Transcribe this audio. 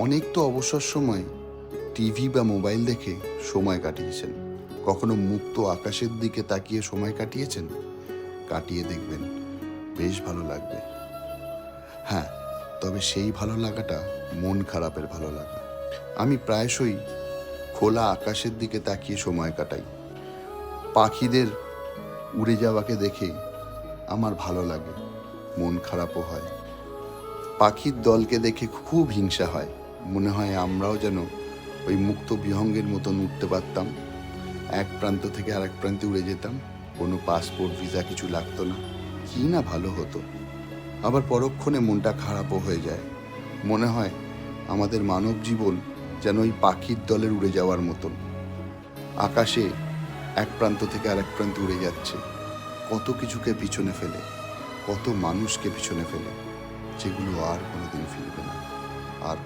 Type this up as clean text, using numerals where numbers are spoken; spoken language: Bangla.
অনেক তো অবসর সময় টিভি বা মোবাইল দেখে সময় কাটিয়েছেন। কখনো মুক্ত আকাশের দিকে তাকিয়ে সময় কাটিয়েছেন? কাটিয়ে দেখবেন, বেশ ভালো লাগবে। হ্যাঁ, তবে সেই ভালো লাগাটা মন খারাপের ভালো লাগা। আমি প্রায়শই খোলা আকাশের দিকে তাকিয়ে সময় কাটাই। পাখিদের উড়ে যাওয়াকে দেখে আমার ভালো লাগে, মন খারাপও হয়। পাখির দলকে দেখে খুব হিংসা হয়। মনে হয় আমরাও যেন ওই মুক্ত বিহঙ্গের মতন উঠতে পারতাম, এক প্রান্ত থেকে আরেক প্রান্তে উড়ে যেতাম, কোনো পাসপোর্ট ভিসা কিছু লাগতো না, কি না ভালো হতো। আবার পরক্ষণে মনটা খারাপও হয়ে যায়। মনে হয় আমাদের মানব জীবন যেন ওই পাখির দলের উড়ে যাওয়ার মতন, আকাশে এক প্রান্ত থেকে আরেক প্রান্তে উড়ে যাচ্ছে, কত কিছুকে পিছনে ফেলে, কত মানুষকে পিছনে ফেলে, যেগুলো আর কোনোদিন ফিরবে না। আর